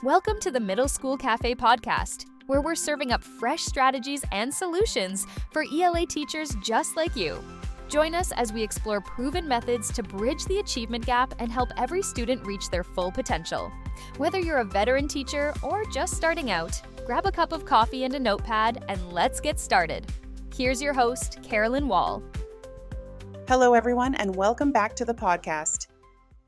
Welcome to the Middle School Cafe podcast, where we're serving up fresh strategies and solutions for ELA teachers just like you. Join us as we explore proven methods to bridge the achievement gap and help every student reach their full potential. Whether you're a veteran teacher or just starting out, grab a cup of coffee and a notepad and let's get started. Here's your host, Carolyn Wall. Hello, everyone, and welcome back to the podcast.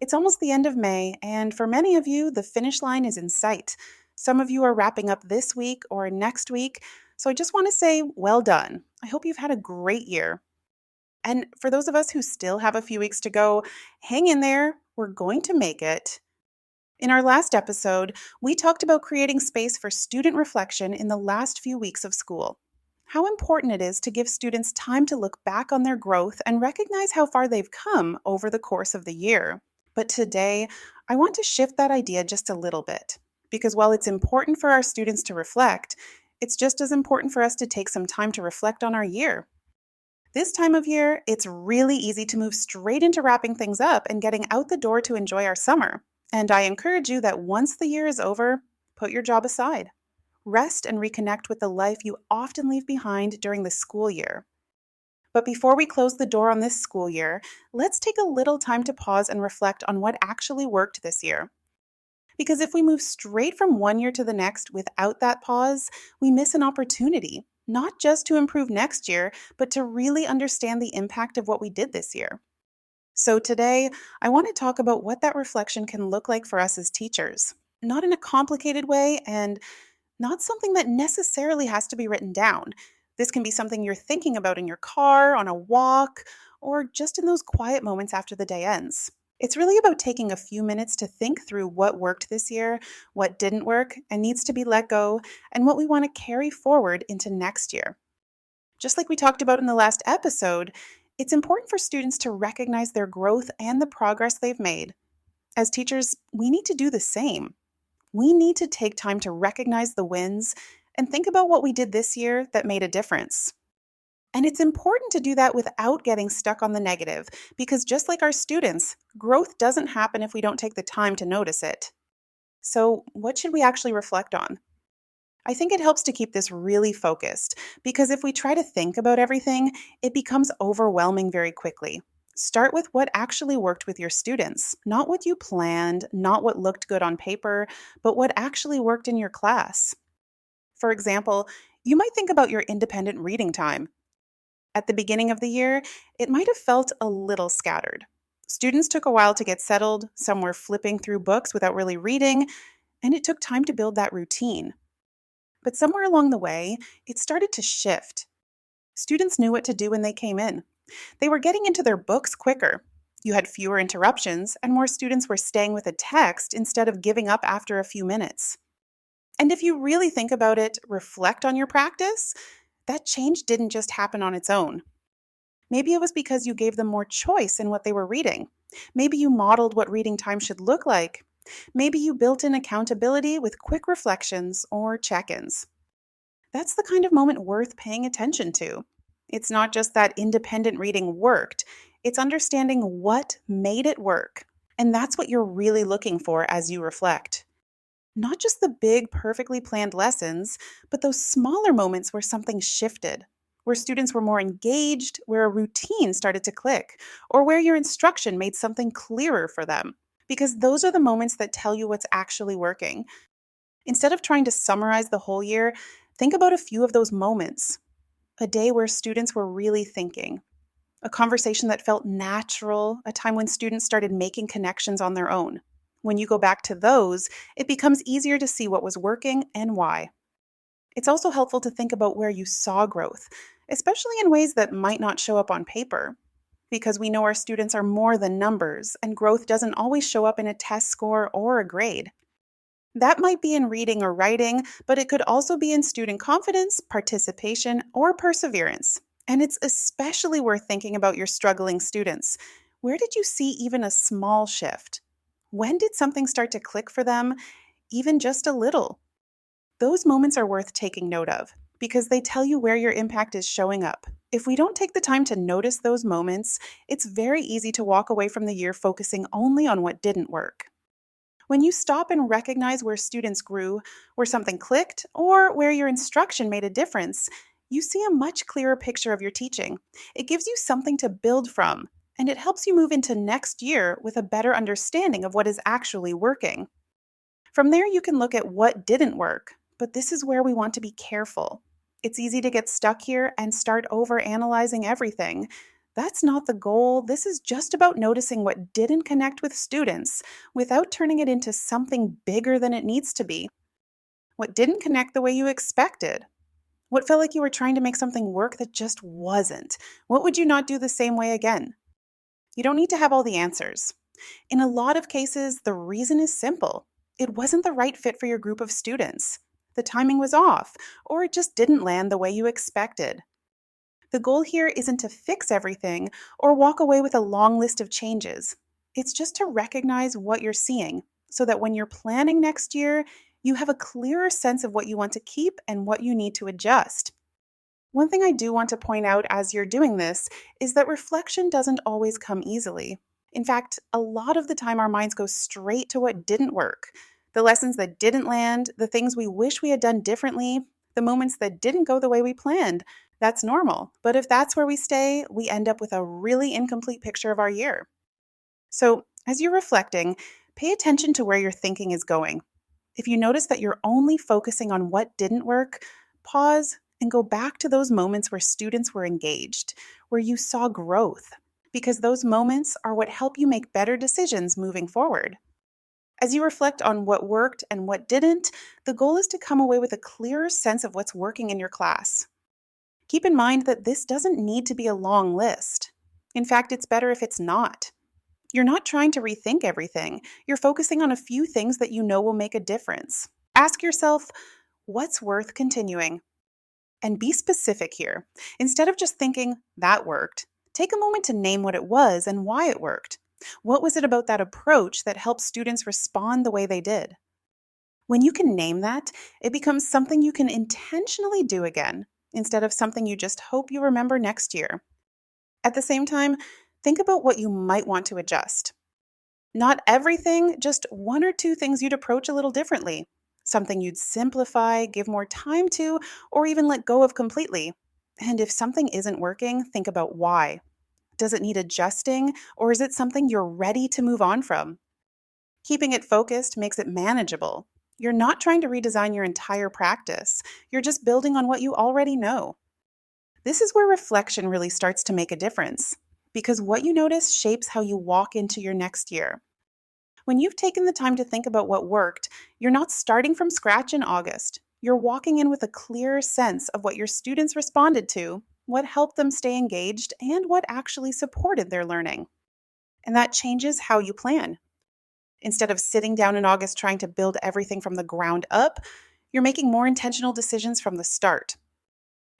It's almost the end of May, and for many of you, the finish line is in sight. Some of you are wrapping up this week or next week, so I just want to say, well done. I hope you've had a great year. And for those of us who still have a few weeks to go, hang in there. We're going to make it. In our last episode, we talked about creating space for student reflection in the last few weeks of school. How important it is to give students time to look back on their growth and recognize how far they've come over the course of the year. But today, I want to shift that idea just a little bit, because while it's important for our students to reflect, it's just as important for us to take some time to reflect on our year. This time of year, it's really easy to move straight into wrapping things up and getting out the door to enjoy our summer. And I encourage you that once the year is over, put your job aside. Rest and reconnect with the life you often leave behind during the school year. But before we close the door on this school year, let's take a little time to pause and reflect on what actually worked this year. Because if we move straight from one year to the next without that pause, we miss an opportunity, not just to improve next year, but to really understand the impact of what we did this year. So today, I want to talk about what that reflection can look like for us as teachers, not in a complicated way and not something that necessarily has to be written down. This can be something you're thinking about in your car, on a walk, or just in those quiet moments after the day ends. It's really about taking a few minutes to think through what worked this year, what didn't work and needs to be let go, and what we want to carry forward into next year. Just like we talked about in the last episode, it's important for students to recognize their growth and the progress they've made. As teachers, we need to do the same. We need to take time to recognize the wins and think about what we did this year that made a difference. And it's important to do that without getting stuck on the negative, because just like our students, growth doesn't happen if we don't take the time to notice it. So, what should we actually reflect on? I think it helps to keep this really focused, because if we try to think about everything, it becomes overwhelming very quickly. Start with what actually worked with your students, not what you planned, not what looked good on paper, but what actually worked in your class. For example, you might think about your independent reading time. At the beginning of the year, it might have felt a little scattered. Students took a while to get settled, some were flipping through books without really reading, and it took time to build that routine. But somewhere along the way, it started to shift. Students knew what to do when they came in. They were getting into their books quicker. You had fewer interruptions, and more students were staying with a text instead of giving up after a few minutes. And if you really think about it, reflect on your practice, that change didn't just happen on its own. Maybe it was because you gave them more choice in what they were reading. Maybe you modeled what reading time should look like. Maybe you built in accountability with quick reflections or check-ins. That's the kind of moment worth paying attention to. It's not just that independent reading worked, it's understanding what made it work. And that's what you're really looking for as you reflect. Not just the big, perfectly planned lessons, but those smaller moments where something shifted, where students were more engaged, where a routine started to click, or where your instruction made something clearer for them. Because those are the moments that tell you what's actually working. Instead of trying to summarize the whole year, think about a few of those moments. A day where students were really thinking. A conversation that felt natural, a time when students started making connections on their own. When you go back to those, it becomes easier to see what was working and why. It's also helpful to think about where you saw growth, especially in ways that might not show up on paper, because we know our students are more than numbers, and growth doesn't always show up in a test score or a grade. That might be in reading or writing, but it could also be in student confidence, participation, or perseverance. And it's especially worth thinking about your struggling students. Where did you see even a small shift? When did something start to click for them, even just a little? Those moments are worth taking note of because they tell you where your impact is showing up. If we don't take the time to notice those moments, it's very easy to walk away from the year focusing only on what didn't work. When you stop and recognize where students grew, where something clicked, or where your instruction made a difference, you see a much clearer picture of your teaching. It gives you something to build from, and it helps you move into next year with a better understanding of what is actually working. From there, you can look at what didn't work, but this is where we want to be careful. It's easy to get stuck here and start over analyzing everything. That's not the goal. This is just about noticing what didn't connect with students without turning it into something bigger than it needs to be. What didn't connect the way you expected? What felt like you were trying to make something work that just wasn't? What would you not do the same way again? You don't need to have all the answers. In a lot of cases, the reason is simple. It wasn't the right fit for your group of students. The timing was off, or it just didn't land the way you expected. The goal here isn't to fix everything or walk away with a long list of changes. It's just to recognize what you're seeing so that when you're planning next year, you have a clearer sense of what you want to keep and what you need to adjust. One thing I do want to point out as you're doing this is that reflection doesn't always come easily. In fact, a lot of the time our minds go straight to what didn't work. The lessons that didn't land, the things we wish we had done differently, the moments that didn't go the way we planned. That's normal. But if that's where we stay, we end up with a really incomplete picture of our year. So, as you're reflecting, pay attention to where your thinking is going. If you notice that you're only focusing on what didn't work, pause and go back to those moments where students were engaged, where you saw growth, because those moments are what help you make better decisions moving forward. As you reflect on what worked and what didn't, the goal is to come away with a clearer sense of what's working in your class. Keep in mind that this doesn't need to be a long list. In fact, it's better if it's not. You're not trying to rethink everything. You're focusing on a few things that you know will make a difference. Ask yourself, what's worth continuing? And be specific here. Instead of just thinking, that worked, take a moment to name what it was and why it worked. What was it about that approach that helped students respond the way they did? When you can name that, it becomes something you can intentionally do again, instead of something you just hope you remember next year. At the same time, think about what you might want to adjust. Not everything, just one or two things you'd approach a little differently. Something you'd simplify, give more time to, or even let go of completely. And if something isn't working, think about why. Does it need adjusting, or is it something you're ready to move on from? Keeping it focused makes it manageable. You're not trying to redesign your entire practice. You're just building on what you already know. This is where reflection really starts to make a difference, because what you notice shapes how you walk into your next year. When you've taken the time to think about what worked, you're not starting from scratch in August. You're walking in with a clearer sense of what your students responded to, what helped them stay engaged, and what actually supported their learning. And that changes how you plan. Instead of sitting down in August trying to build everything from the ground up, you're making more intentional decisions from the start.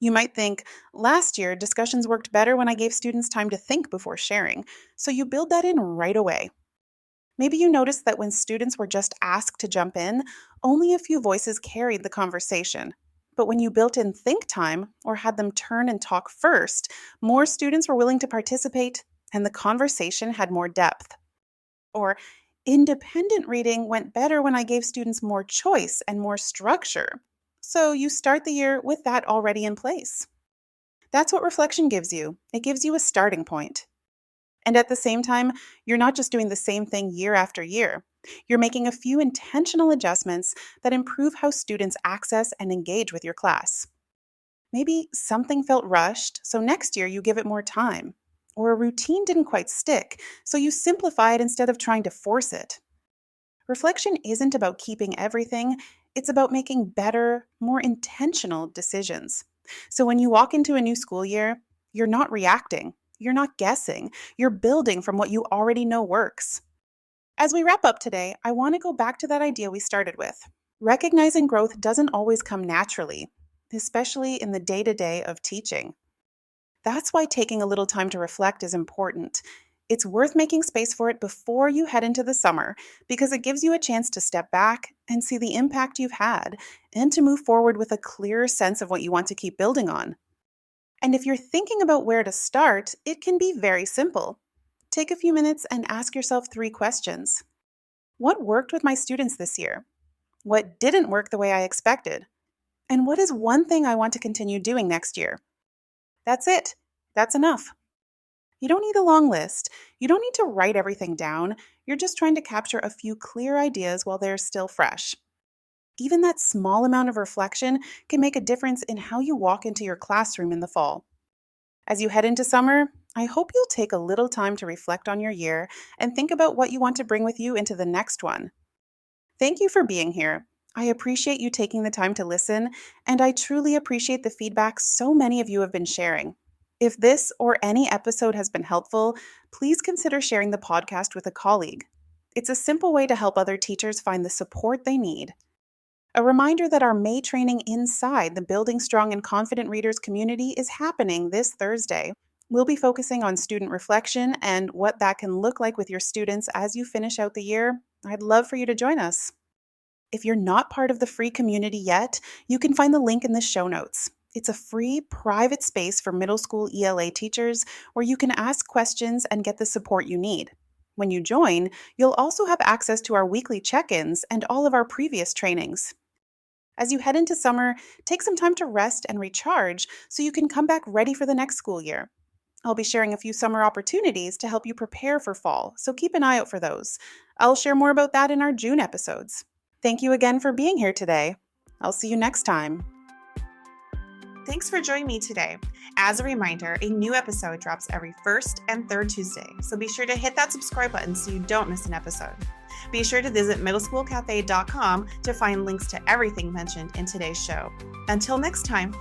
You might think, last year, discussions worked better when I gave students time to think before sharing, so you build that in right away. Maybe you noticed that when students were just asked to jump in, only a few voices carried the conversation. But when you built in think time or had them turn and talk first, more students were willing to participate and the conversation had more depth. Or independent reading went better when I gave students more choice and more structure. So you start the year with that already in place. That's what reflection gives you. It gives you a starting point. And at the same time, you're not just doing the same thing year after year. You're making a few intentional adjustments that improve how students access and engage with your class. Maybe something felt rushed, so next year you give it more time. Or a routine didn't quite stick, so you simplify it instead of trying to force it. Reflection isn't about keeping everything, it's about making better, more intentional decisions. So when you walk into a new school year, you're not reacting. You're not guessing. You're building from what you already know works. As we wrap up today, I want to go back to that idea we started with. Recognizing growth doesn't always come naturally, especially in the day-to-day of teaching. That's why taking a little time to reflect is important. It's worth making space for it before you head into the summer, because it gives you a chance to step back and see the impact you've had, and to move forward with a clearer sense of what you want to keep building on. And if you're thinking about where to start, it can be very simple. Take a few minutes and ask yourself 3 questions. What worked with my students this year? What didn't work the way I expected? And what is one thing I want to continue doing next year? That's it. That's enough. You don't need a long list. You don't need to write everything down. You're just trying to capture a few clear ideas while they're still fresh. Even that small amount of reflection can make a difference in how you walk into your classroom in the fall. As you head into summer, I hope you'll take a little time to reflect on your year and think about what you want to bring with you into the next one. Thank you for being here. I appreciate you taking the time to listen, and I truly appreciate the feedback so many of you have been sharing. If this or any episode has been helpful, please consider sharing the podcast with a colleague. It's a simple way to help other teachers find the support they need. A reminder that our May training inside the Building Strong and Confident Readers community is happening this Thursday. We'll be focusing on student reflection and what that can look like with your students as you finish out the year. I'd love for you to join us. If you're not part of the free community yet, you can find the link in the show notes. It's a free, private space for middle school ELA teachers where you can ask questions and get the support you need. When you join, you'll also have access to our weekly check-ins and all of our previous trainings. As you head into summer, take some time to rest and recharge so you can come back ready for the next school year. I'll be sharing a few summer opportunities to help you prepare for fall, so keep an eye out for those. I'll share more about that in our June episodes. Thank you again for being here today. I'll see you next time. Thanks for joining me today. As a reminder, a new episode drops every first and third Tuesday, so be sure to hit that subscribe button so you don't miss an episode. Be sure to visit middleschoolcafe.com to find links to everything mentioned in today's show. Until next time.